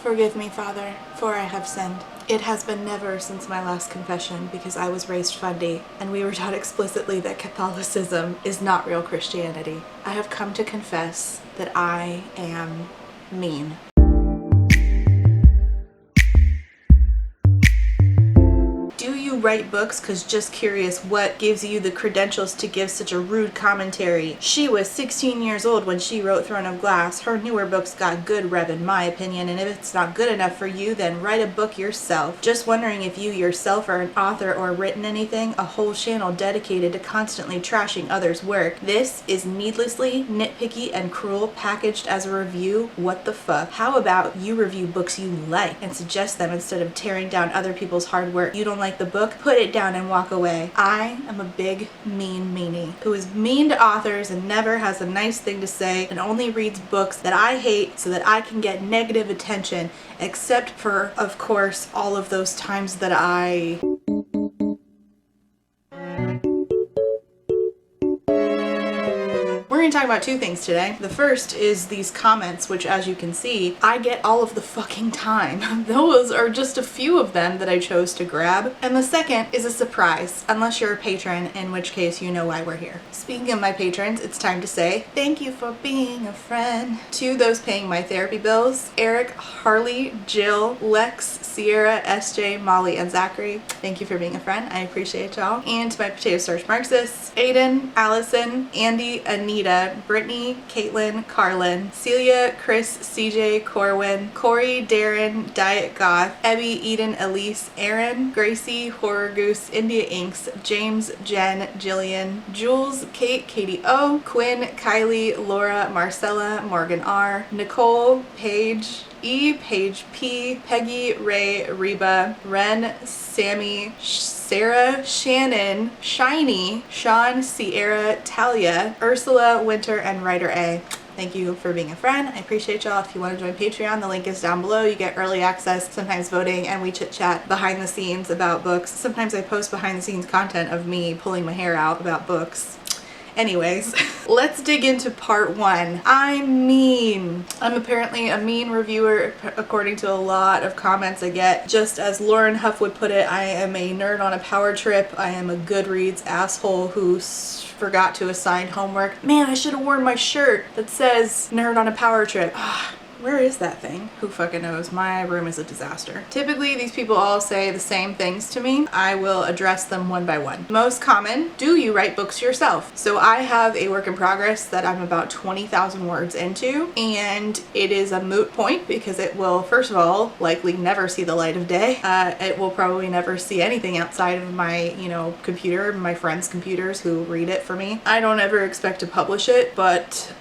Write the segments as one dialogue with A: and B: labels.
A: Forgive me, Father, for I have sinned. It has been never since my last confession, because I was raised Fundy, and we were taught explicitly that Catholicism is not real Christianity. I have come to confess that I am mean. Do you write books? Cause just curious, what gives you the credentials to give such a rude commentary? She was 16 years old when she wrote Throne of Glass. Her newer books got good rev in my opinion, and if it's not good enough for you, then write a book yourself. Just wondering if you yourself are an author or written anything, a whole channel dedicated to constantly trashing others' work. This is needlessly nitpicky and cruel packaged as a review. What the fuck? How about you review books you like and suggest them instead of tearing down other people's hard work? You don't like the book? Put it down and walk away. I am a big mean meanie who is mean to authors and never has a nice thing to say and only reads books that I hate so that I can get negative attention, except for, of course, all of those times that We're going to talk about two things today. The first is these comments, which as you can see, I get all of the fucking time. Those are just a few of them that I chose to grab. And the second is a surprise, unless you're a patron, in which case you know why we're here. Speaking of my patrons, it's time to say thank you for being a friend. To those paying my therapy bills, Eric, Harley, Jill, Lex, Sierra, SJ, Molly, and Zachary, thank you for being a friend. I appreciate y'all. And to my potato starch Marxists, Aiden, Allison, Andy, Anita, Brittany, Caitlin, Carlin, Celia, Chris, CJ, Corwin, Corey, Darren, Diet Goth, Ebby, Eden, Elise, Aaron, Gracie, Horror Goose, India Inks, James, Jen, Jillian, Jules, Kate, Katie O, Quinn, Kylie, Laura, Marcella, Morgan R, Nicole, Paige, E, Paige P, Peggy, Ray, Reba, Ren, Sammy, Sarah, Shannon, Shiny, Sean, Sierra, Talia, Ursula, Winter, and Writer A. Thank you for being a friend. I appreciate y'all. If you want to join Patreon, the link is down below. You get early access, sometimes voting, and we chit chat behind the scenes about books. Sometimes I post behind the scenes content of me pulling my hair out about books. Anyways, let's dig into part one. I'm mean. I'm apparently a mean reviewer according to a lot of comments I get. Just as Lauren Huff would put it, I am a nerd on a power trip. I am a Goodreads asshole who forgot to assign homework. Man, I should have worn my shirt that says nerd on a power trip. Where is that thing? Who fucking knows? My room is a disaster. Typically, these people all say the same things to me. I will address them one by one. Most common, do you write books yourself? So I have a work in progress that I'm about 20,000 words into, and it is a moot point because it will, first of all, likely never see the light of day. It will probably never see anything outside of my, computer, my friends' computers who read it for me. I don't ever expect to publish it, but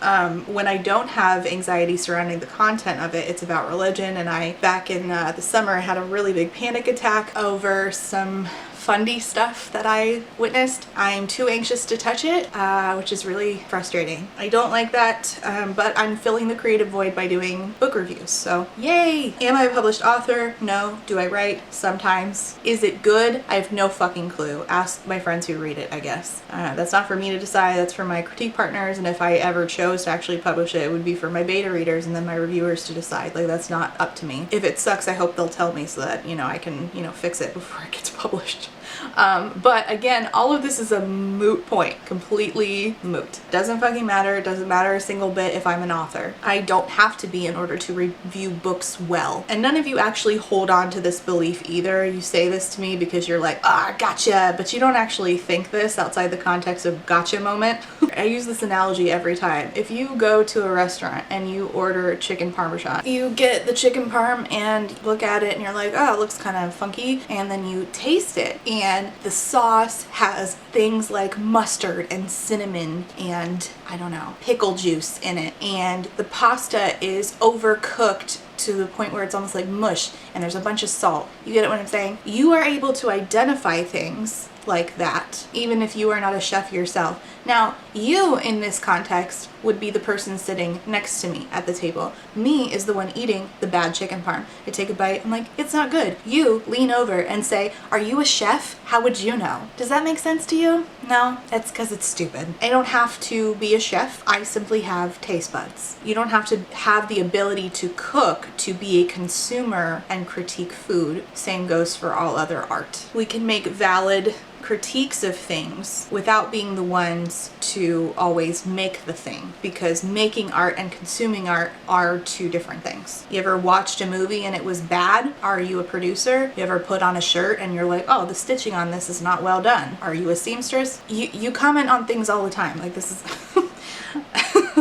A: when I don't have anxiety surrounding the content of it, it's about religion, and back in the summer I had a really big panic attack over some fundy stuff that I witnessed. I'm too anxious to touch it, which is really frustrating. I don't like that, but I'm filling the creative void by doing book reviews, so yay! Am I a published author? No. Do I write? Sometimes. Is it good? I have no fucking clue. Ask my friends who read it, I guess. That's not for me to decide, that's for my critique partners, and if I ever chose to actually publish it, it would be for my beta readers and then my reviewers to decide. Like, that's not up to me. If it sucks, I hope they'll tell me so that, I can, fix it before it gets published. But again, all of this is a moot point. Completely moot. Doesn't fucking matter. It doesn't matter a single bit if I'm an author. I don't have to be in order to review books well. And none of you actually hold on to this belief either. You say this to me because you're like, gotcha, but you don't actually think this outside the context of gotcha moment. I use this analogy every time. If you go to a restaurant and you order chicken parmesan, you get the chicken parm and look at it and you're like, oh, it looks kind of funky, and then you taste it and the sauce has things like mustard and cinnamon and, I don't know, pickle juice in it, and the pasta is overcooked to the point where it's almost like mush and there's a bunch of salt. You get what I'm saying? You are able to identify things like that, even if you are not a chef yourself. Now, you in this context would be the person sitting next to me at the table. Me is the one eating the bad chicken parm. I take a bite, I'm like, it's not good. You lean over and say, are you a chef? How would you know? Does that make sense to you? No, it's because it's stupid. I don't have to be a chef. I simply have taste buds. You don't have to have the ability to cook to be a consumer and critique food. Same goes for all other art. We can make valid critiques of things without being the ones to always make the thing, because making art and consuming art are two different things. You ever watched a movie and it was bad? Are you a producer? You ever put on a shirt and you're like, oh, the stitching on this is not well done? Are you a seamstress? You comment on things all the time. Like, this is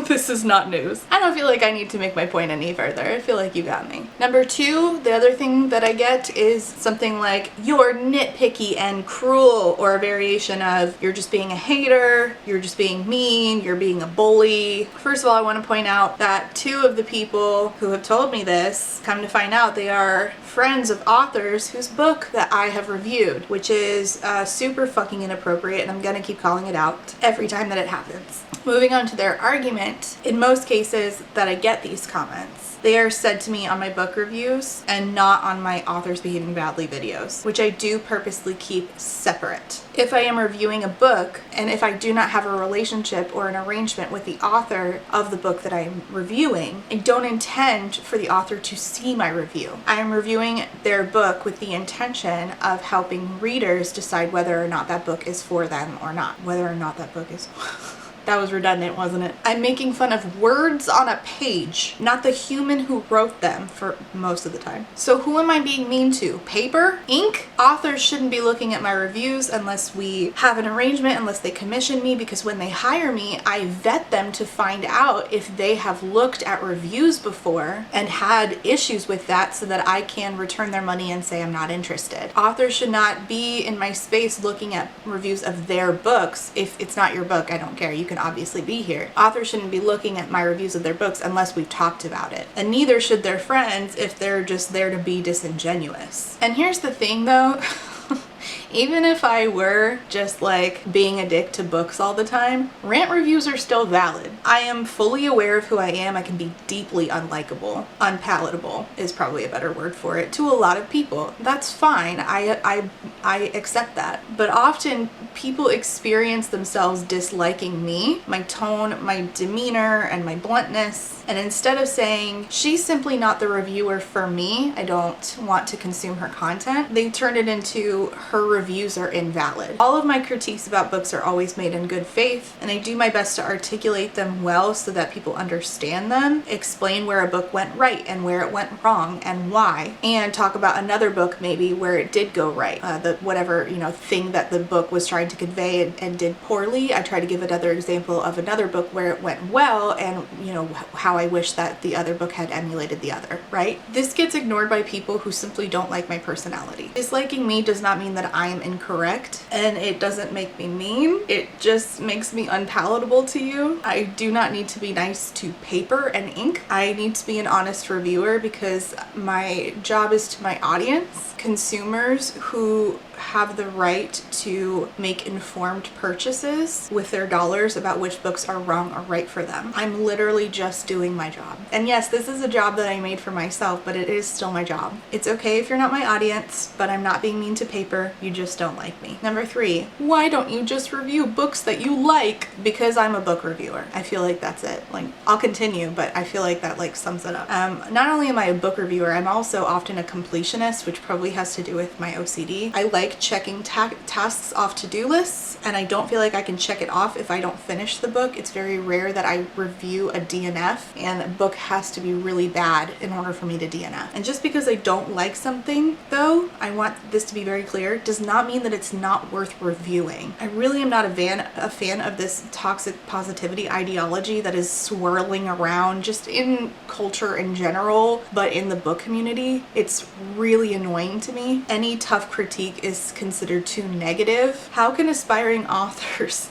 A: this is not news. I don't feel like I need to make my point any further. I feel like you got me. Number two, the other thing that I get is something like, you're nitpicky and cruel, or a variation of, you're just being a hater, you're just being mean, you're being a bully. First of all, I want to point out that two of the people who have told me this, come to find out they are friends of authors whose book that I have reviewed, which is super fucking inappropriate, and I'm gonna keep calling it out every time that it happens. Moving on to their argument, in most cases that I get these comments, they are said to me on my book reviews and not on my authors behaving badly videos, which I do purposely keep separate. If I am reviewing a book and if I do not have a relationship or an arrangement with the author of the book that I am reviewing, I don't intend for the author to see my review. I am reviewing their book with the intention of helping readers decide whether or not that book is for them or not. Whether or not that book is That was redundant, wasn't it? I'm making fun of words on a page, not the human who wrote them for most of the time. So who am I being mean to? Paper? Ink? Authors shouldn't be looking at my reviews unless we have an arrangement, unless they commission me, because when they hire me, I vet them to find out if they have looked at reviews before and had issues with that, so that I can return their money and say I'm not interested. Authors should not be in my space looking at reviews of their books. If it's not your book, I don't care. You can obviously be here. Authors shouldn't be looking at my reviews of their books unless we've talked about it. And neither should their friends if they're just there to be disingenuous. And here's the thing though, even if I were just like being a dick to books all the time, rant reviews are still valid. I am fully aware of who I am. I can be deeply unlikable. Unpalatable is probably a better word for it to a lot of people. That's fine. I accept that. But often people experience themselves disliking me, my tone, my demeanor, and my bluntness. And instead of saying, she's simply not the reviewer for me, I don't want to consume her content, they turn it into her reviews are invalid. All of my critiques about books are always made in good faith, and I do my best to articulate them well so that people understand them, explain where a book went right and where it went wrong and why, and talk about another book maybe where it did go right. The whatever, thing that the book was trying to convey and did poorly, I try to give another example of another book where it went well, and how I wish that the other book had emulated the other, right? This gets ignored by people who simply don't like my personality. Disliking me does not mean that I am incorrect, and it doesn't make me mean. It just makes me unpalatable to you. I do not need to be nice to paper and ink. I need to be an honest reviewer because my job is to my audience, consumers who have the right to make informed purchases with their dollars about which books are wrong or right for them. I'm literally just doing my job. And yes, this is a job that I made for myself, but it is still my job. It's okay if you're not my audience, but I'm not being mean to paper. You just don't like me. Number 3, why don't you just review books that you like? Because I'm a book reviewer. I feel like that's it. Like, I'll continue, but I feel like that sums it up. Not only am I a book reviewer, I'm also often a completionist, which probably has to do with my OCD. I like checking tasks off to-do lists, and I don't feel like I can check it off if I don't finish the book. It's very rare that I review a DNF, and a book has to be really bad in order for me to DNF. And just because I don't like something, though, I want this to be very clear, does not mean that it's not worth reviewing. I really am not a fan of this toxic positivity ideology that is swirling around just in culture in general, but in the book community. It's really annoying to me. Any tough critique is considered too negative. How can aspiring authors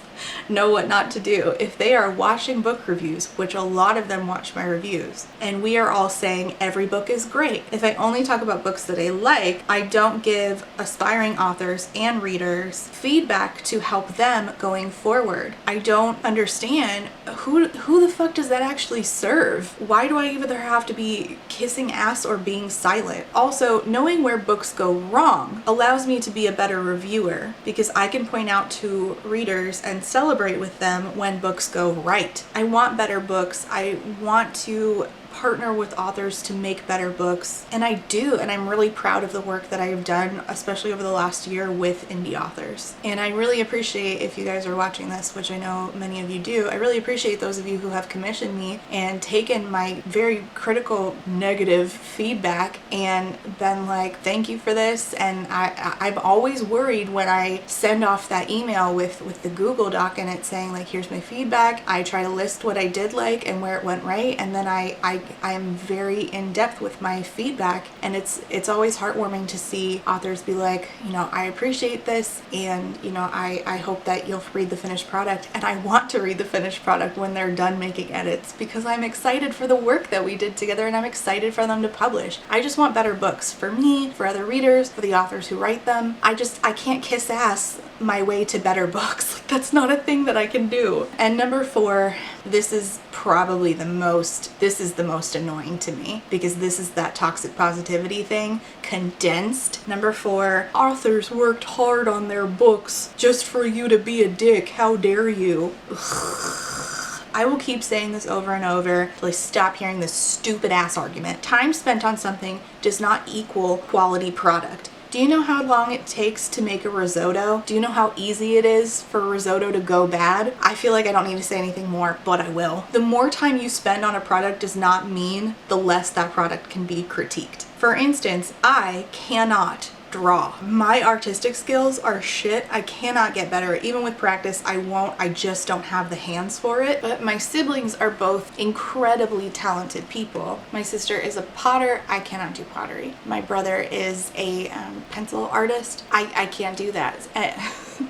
A: know what not to do. If they are watching book reviews, which a lot of them watch my reviews, and we are all saying every book is great, if I only talk about books that I like, I don't give aspiring authors and readers feedback to help them going forward. I don't understand who the fuck does that actually serve? Why do I either have to be kissing ass or being silent? Also, knowing where books go wrong allows me to be a better reviewer, because I can point out to readers and celebrate with them when books go right. I want better books. I want to partner with authors to make better books, and I do, and I'm really proud of the work that I have done, especially over the last year with indie authors. And I really appreciate, if you guys are watching this, which I know many of you do, I really appreciate those of you who have commissioned me and taken my very critical negative feedback and been like, thank you for this. And I'm always worried when I send off that email with the Google Doc and it's saying like, here's my feedback. I try to list what I did like and where it went right, and then I am very in depth with my feedback, and it's always heartwarming to see authors be like, you know, I appreciate this, and you know, I hope that you'll read the finished product. And I want to read the finished product when they're done making edits, because I'm excited for the work that we did together, and I'm excited for them to publish. I just want better books for me, for other readers, for the authors who write them. I can't kiss ass my way to better books. Like, that's not a thing that I can do. And number 4, this is probably the most annoying to me, because this is that toxic positivity thing condensed. Number 4, authors worked hard on their books just for you to be a dick. How dare you? Ugh. I will keep saying this over and over till I stop hearing this stupid ass argument. Time spent on something does not equal quality product. Do you know how long it takes to make a risotto? Do you know how easy it is for risotto to go bad? I feel like I don't need to say anything more, but I will. The more time you spend on a product does not mean the less that product can be critiqued. For instance, I cannot draw. My artistic skills are shit. I cannot get better. Even with practice, I just don't have the hands for it. But my siblings are both incredibly talented people. My sister is a potter. I cannot do pottery. My brother is a pencil artist. I can't do that.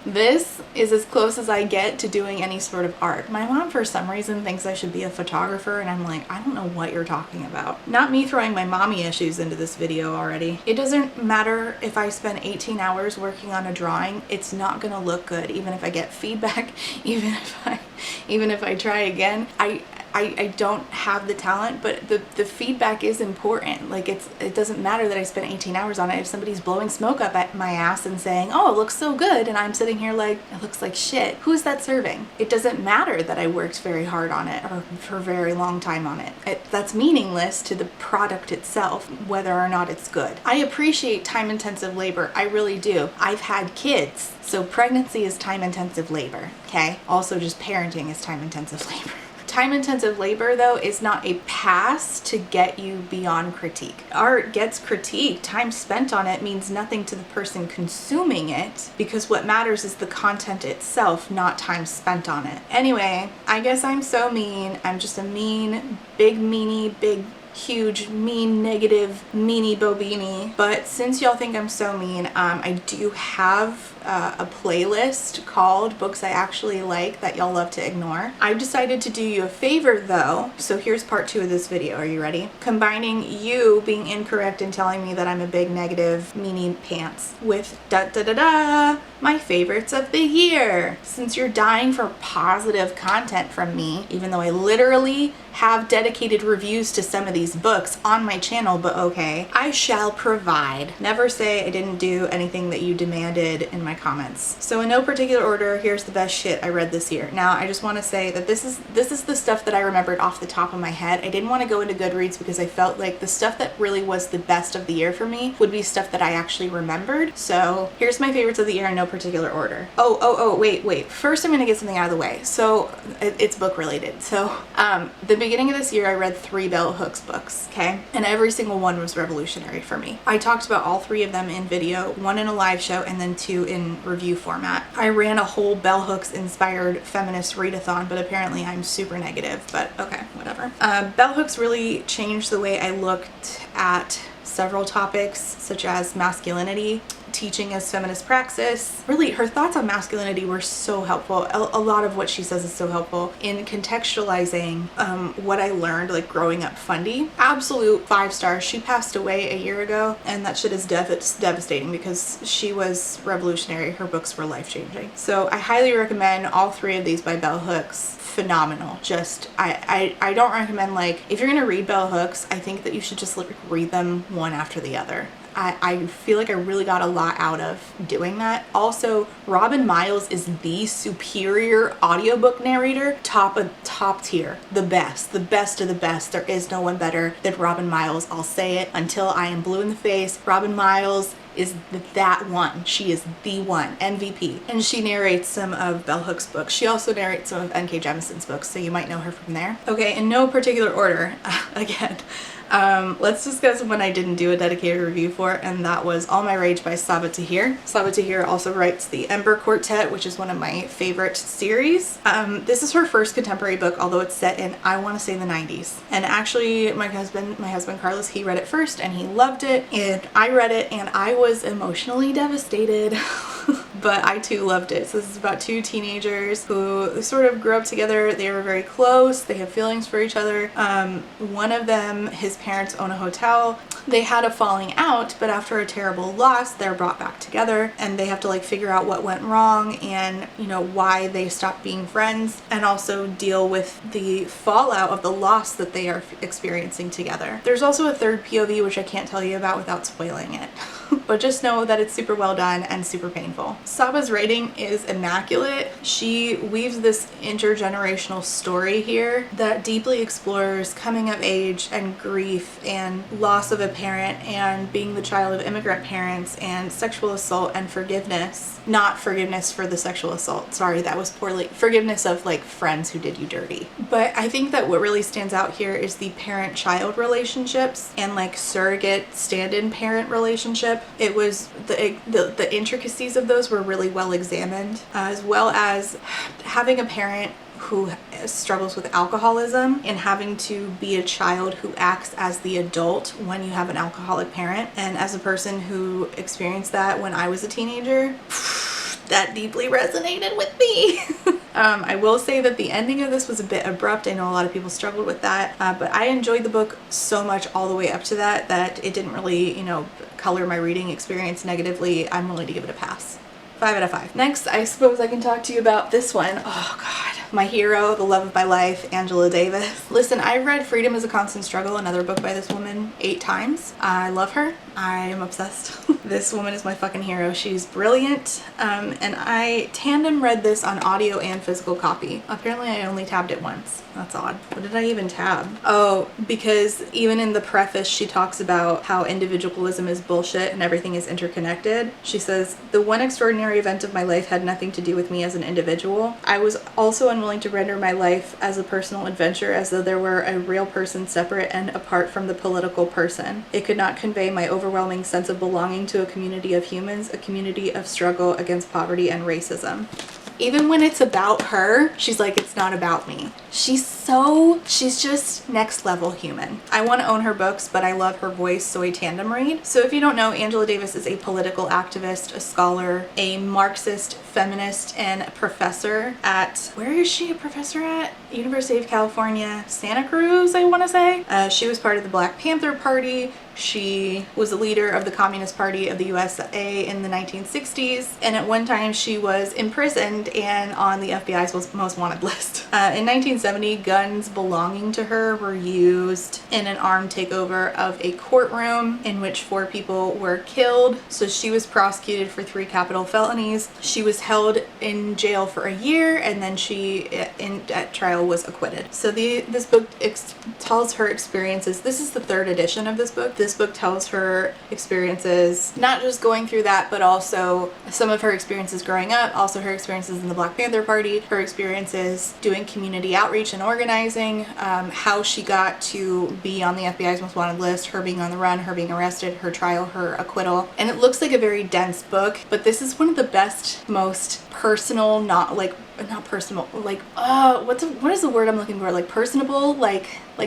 A: This is as close as I get to doing any sort of art. My mom, for some reason, thinks I should be a photographer, and I'm like, I don't know what you're talking about. Not me throwing my mommy issues into this video already. It doesn't matter if I spend 18 hours working on a drawing, it's not gonna look good, even if I get feedback, even if I try again. I don't have the talent, but the feedback is important. Like, it doesn't matter that I spent 18 hours on it. If somebody's blowing smoke up at my ass and saying, oh, it looks so good, and I'm sitting here like, it looks like shit, who's that serving? It doesn't matter that I worked very hard on it or for a very long time on it. That's meaningless to the product itself, whether or not it's good. I appreciate time-intensive labor. I really do. I've had kids, so pregnancy is time-intensive labor, okay? Also, just parenting is time-intensive labor. Time-intensive labor, though, is not a pass to get you beyond critique. Art gets critiqued. Time spent on it means nothing to the person consuming it, because what matters is the content itself, not time spent on it. Anyway, I guess I'm so mean. I'm just a mean, big meanie, big huge, mean, negative, meanie bobini. But since y'all think I'm so mean, I do have a playlist called Books I Actually Like that y'all love to ignore. I've decided to do you a favor though, so here's part 2 of this video. Are you ready? Combining you being incorrect and telling me that I'm a big negative meanie pants with my favorites of the year. Since you're dying for positive content from me, even though I literally have dedicated reviews to some of these books on my channel, but okay, I shall provide. Never say I didn't do anything that you demanded in my comments. So in no particular order, here's the best shit I read this year. Now, I just want to say that this is the stuff that I remembered off the top of my head. I didn't want to go into Goodreads because I felt like the stuff that really was the best of the year for me would be stuff that I actually remembered. So here's my favorites of the year in no particular order. Wait. First, I'm going to get something out of the way. So it's book related. So the beginning of this year, I read 3 Bell Hooks books, okay? And every single one was revolutionary for me. I talked about all 3 of them in video, 1 in a live show and then 2 in review format. I ran a whole Bell Hooks inspired feminist readathon, but apparently I'm super negative, but okay, whatever. Bell Hooks really changed the way I looked at several topics such as masculinity. teaching as feminist praxis. Really, her thoughts on masculinity were so helpful. A lot of what she says is so helpful in contextualizing what I learned like growing up Fundy. Absolute 5 stars. She passed away a year ago, and that shit is devastating because she was revolutionary. Her books were life-changing. So I highly recommend all 3 of these by Bell Hooks. Phenomenal. Just I don't recommend, like, if you're gonna read Bell Hooks, I think that you should just read them one after the other. I feel like I really got a lot out of doing that. Also, Robin Miles is the superior audiobook narrator, top tier, the best of the best. There is no one better than Robin Miles. I'll say it until I am blue in the face. Robin Miles is that one. She is the one, MVP. And she narrates some of Bell Hooks' books. She also narrates some of N.K. Jemisin's books, so you might know her from there. Okay, in no particular order, again, let's discuss one I didn't do a dedicated review for, and that was All My Rage by Sabaa Tahir. Sabaa Tahir also writes the Ember Quartet, which is one of my favorite series. This is her first contemporary book, although it's set in, I want to say, the 90s. And actually, my husband Carlos, he read it first and he loved it, and I read it and I was emotionally devastated. But I too loved it. So this is about 2 teenagers who sort of grew up together. They were very close. They have feelings for each other. One of them, his parents own a hotel. They had a falling out, but after a terrible loss, they're brought back together, and they have to like figure out what went wrong and, you know, why they stopped being friends, and also deal with the fallout of the loss that they are experiencing together. There's also a third POV, which I can't tell you about without spoiling it. But just know that it's super well done and super painful. Sabaa's writing is immaculate. She weaves this intergenerational story here that deeply explores coming of age and grief and loss of a parent and being the child of immigrant parents and sexual assault and forgiveness. Not forgiveness for the sexual assault. Sorry, that was poorly. Forgiveness of like friends who did you dirty. But I think that what really stands out here is the parent-child relationships and like surrogate stand-in parent relationship. It was the intricacies of those were really well examined, as well as having a parent who struggles with alcoholism and having to be a child who acts as the adult when you have an alcoholic parent. And as a person who experienced that when I was a teenager, that deeply resonated with me. I will say that the ending of this was a bit abrupt. I know a lot of people struggled with that, but I enjoyed the book so much all the way up to that it didn't really, you know, color my reading experience negatively. I'm willing to give it a pass. 5 out of 5. Next, I suppose I can talk to you about this one. Oh God. My hero, the love of my life, Angela Davis. Listen, I've read Freedom is a Constant Struggle, another book by this woman, 8 times. I love her. I am obsessed. This woman is my fucking hero. She's brilliant. And I tandem read this on audio and physical copy. Apparently I only tabbed it once. That's odd. What did I even tab? Oh, because even in the preface she talks about how individualism is bullshit and everything is interconnected. She says, the one extraordinary event of my life had nothing to do with me as an individual. I was also unwilling to render my life as a personal adventure as though there were a real person separate and apart from the political person. It could not convey my overwhelming sense of belonging to a community of humans, a community of struggle against poverty and racism. Even when it's about her, she's like, it's not about me. She's just next level human. I want to own her books, but I love her voice, so I tandem read. So if you don't know, Angela Davis is a political activist, a scholar, a Marxist, feminist, and a professor at, where is she a professor at? University of California, Santa Cruz, I want to say. She was part of the Black Panther Party. She was a leader of the Communist Party of the USA in the 1960s, and at one time she was imprisoned and on the FBI's most wanted list. In 1970, guns belonging to her were used in an armed takeover of a courtroom in which 4 people were killed. So she was prosecuted for 3 capital felonies. She was held in jail for a year, and then she, at trial, was acquitted. So this book tells her experiences. This is the 3rd edition of this book. This book tells her experiences, not just going through that, but also some of her experiences growing up, also her experiences in the Black Panther Party, her experiences doing community outreach and organizing, how she got to be on the FBI's most wanted list, her being on the run, her being arrested, her trial, her acquittal. And it looks like a very dense book, but this is one of the best, most personal, not personal, like what is the word I'm looking for, like personable, like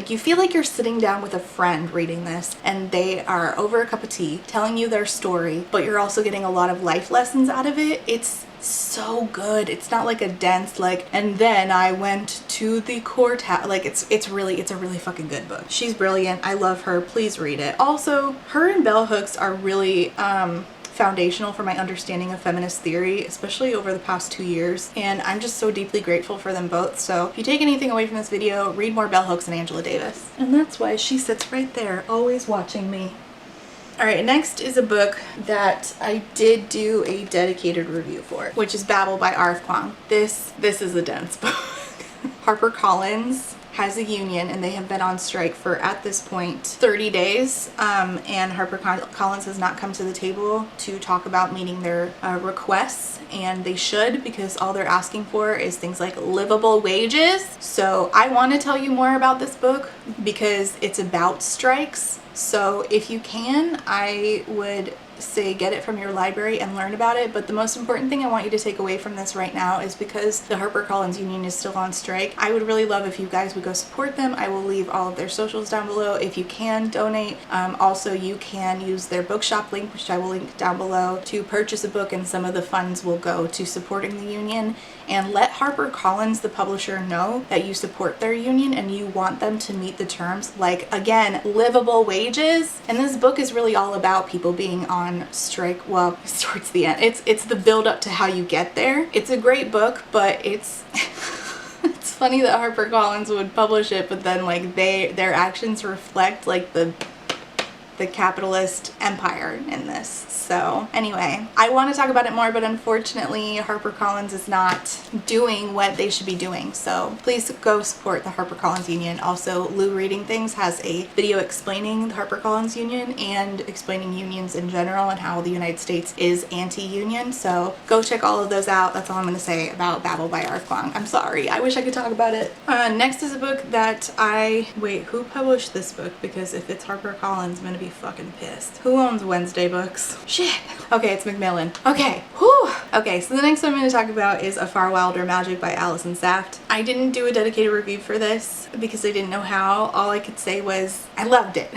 A: you feel like you're sitting down with a friend reading this and they are over a cup of tea telling you their story, but you're also getting a lot of life lessons out of it. It's so good. It's not like a dense like, and then I went to the courthouse. Like it's a really fucking good book. She's brilliant. I love her. Please read it. Also, her and bell hooks are really foundational for my understanding of feminist theory, especially over the past 2 years, and I'm just so deeply grateful for them both. So if you take anything away from this video, read more bell hooks and Angela Davis. And that's why she sits right there, always watching me. Alright, next is a book that I did do a dedicated review for, which is Babel by R.F. Kuang. This is a dense book. HarperCollins has a union and they have been on strike for, at this point, 30 days, and HarperCollins has not come to the table to talk about meeting their requests, and they should, because all they're asking for is things like livable wages. So I want to tell you more about this book because it's about strikes. So if you can, I would say get it from your library and learn about it. But the most important thing I want you to take away from this right now is, because the HarperCollins union is still on strike, I would really love if you guys would go support them. I will leave all of their socials down below if you can donate. Also, you can use their bookshop link, which I will link down below, to purchase a book, and some of the funds will go to supporting the union. And let HarperCollins, the publisher, know that you support their union and you want them to meet the terms, like, again, livable wages. And this book is really all about people being on strike. Well, it's towards the end. It's the build up to how you get there. It's a great book, but it's it's funny that HarperCollins would publish it, but then like their actions reflect like the capitalist empire in this. So anyway, I want to talk about it more, but unfortunately HarperCollins is not doing what they should be doing. So please go support the HarperCollins union. Also, Lou Reading Things has a video explaining the HarperCollins union and explaining unions in general and how the United States is anti-union. So go check all of those out. That's all I'm going to say about Babel by R.F. Kuang. I'm sorry. I wish I could talk about it. Next is a book that wait, who published this book? Because if it's HarperCollins, I'm going to be fucking pissed. Who owns Wednesday Books? Shit. Okay, it's Macmillan. Okay. Whew. Okay, so the next one I'm going to talk about is A Far Wilder Magic by Alison Saft. I didn't do a dedicated review for this because I didn't know how. All I could say was I loved it.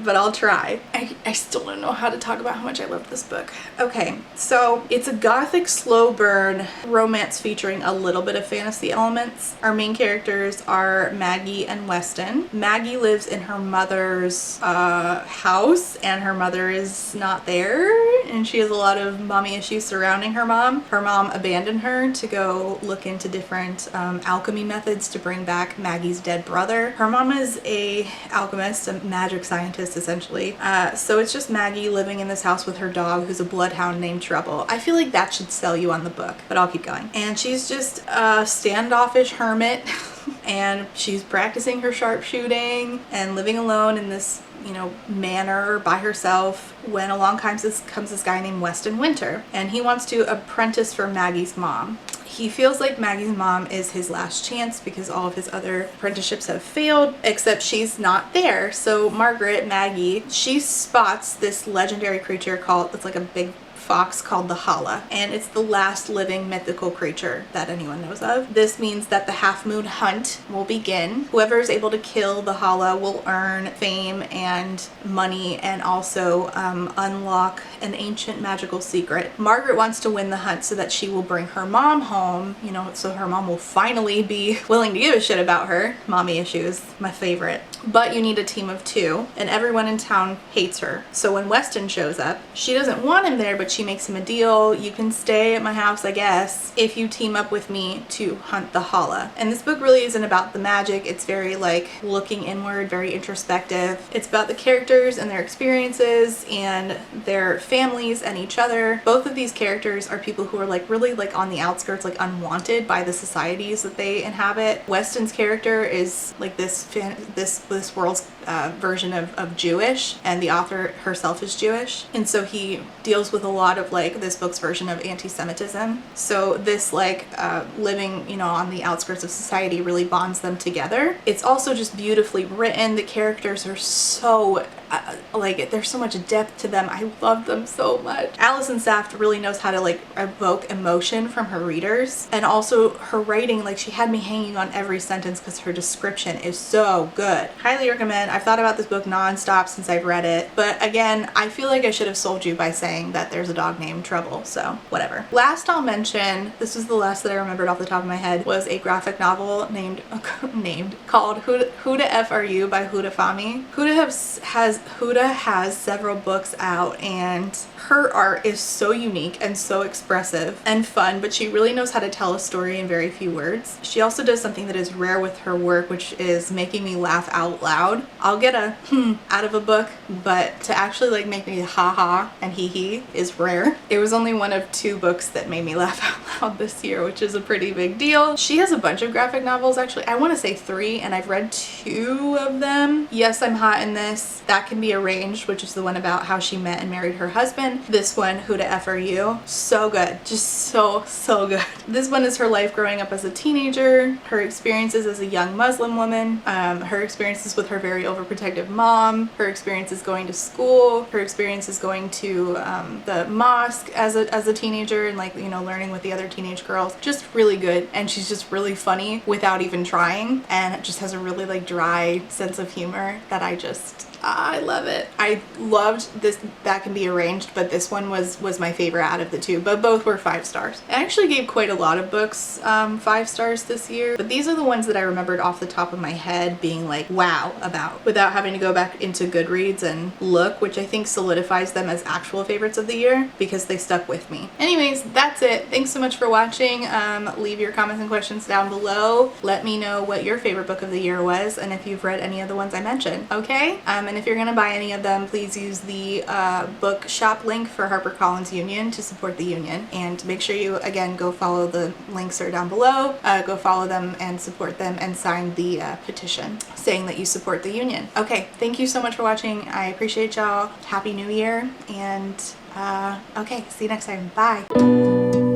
A: But I'll try. I still don't know how to talk about how much I love this book. Okay, so it's a gothic slow burn romance featuring a little bit of fantasy elements. Our main characters are Maggie and Weston. Maggie lives in her mother's house, and her mother is not there, and she has a lot of mommy issues surrounding her mom. Her mom abandoned her to go look into different alchemy methods to bring back Maggie's dead brother. Her mom is a alchemist, a magic scientist essentially. So it's just Maggie living in this house with her dog, who's a bloodhound named Trouble. I feel like that should sell you on the book, but I'll keep going. And she's just a standoffish hermit and she's practicing her sharpshooting and living alone in this, you know, manor by herself, when along comes this guy named Weston Winter, and he wants to apprentice for Maggie's mom. He feels like Maggie's mom is his last chance because all of his other apprenticeships have failed, except she's not there. So Margaret, Maggie, she spots this legendary creature it's like a big fox called the Hala, and it's the last living mythical creature that anyone knows of. This means that the half moon hunt will begin. Whoever is able to kill the Hala will earn fame and money, and also unlock an ancient magical secret. Margaret wants to win the hunt so that she will bring her mom home, you know, so her mom will finally be willing to give a shit about her. Mommy issues, my favorite. But you need a team of 2, and everyone in town hates her. So when Weston shows up, she doesn't want him there, but she makes him a deal. You can stay at my house, I guess, if you team up with me to hunt the Hala. And this book really isn't about the magic. It's very like looking inward, very introspective. It's about the characters and their experiences and their families and each other. Both of these characters are people who are like really like on the outskirts, like unwanted by the societies that they inhabit. Weston's character is like this world's version of Jewish, and the author herself is Jewish, and so he deals with a lot of like this book's version of anti-Semitism. So this like living, you know, on the outskirts of society really bonds them together. It's also just beautifully written. The characters are so like there's so much depth to them. I love them so much. Alison Saft really knows how to like evoke emotion from her readers, and also her writing, like she had me hanging on every sentence because her description is so good. Highly recommend. I've thought about this book nonstop since I've read it, but again, I feel like I should have sold you by saying that there's a dog named Trouble, so whatever. Last I'll mention, this was the last that I remembered off the top of my head, was a graphic novel called Who the F Are You by Huda Fahmy. Huda has several books out, and her art is so unique and so expressive and fun, but she really knows how to tell a story in very few words. She also does something that is rare with her work, which is making me laugh out loud. I'll get a out of a book, but to actually like make me ha ha and hee hee is rare. It was only one of 2 books that made me laugh out loud this year, which is a pretty big deal. She has a bunch of graphic novels, actually. I want to say 3, and I've read 2 of them. Yes, I'm Hot in This, That Can Be Arranged, which is the one about how she met and married her husband. This one, Who the F Are You? So good. Just so good. This one is her life growing up as a teenager, her experiences as a young Muslim woman, her experiences with her very overprotective mom, her experiences going to school, her experiences going to the mosque as a teenager, and like, you know, learning with the other teenage girls. Just really good, and she's just really funny without even trying, and it just has a really like dry sense of humor that I love it. I loved this That Can Be Arranged, but this one was my favorite out of the 2, but both were 5 stars. I actually gave quite a lot of books 5 stars this year, but these are the ones that I remembered off the top of my head being like wow about, without having to go back into Goodreads and look, which I think solidifies them as actual favorites of the year because they stuck with me. Anyways, that's it. Thanks so much for watching. Leave your comments and questions down below. Let me know what your favorite book of the year was, and if you've read any of the ones I mentioned, okay? And if you're gonna buy any of them, please use the bookshop link for HarperCollins Union to support the union. And make sure you, again, go follow the links are down below. Go follow them and support them and sign the petition saying that you support the union. Okay, thank you so much for watching. I appreciate y'all. Happy New Year, and okay, see you next time. Bye.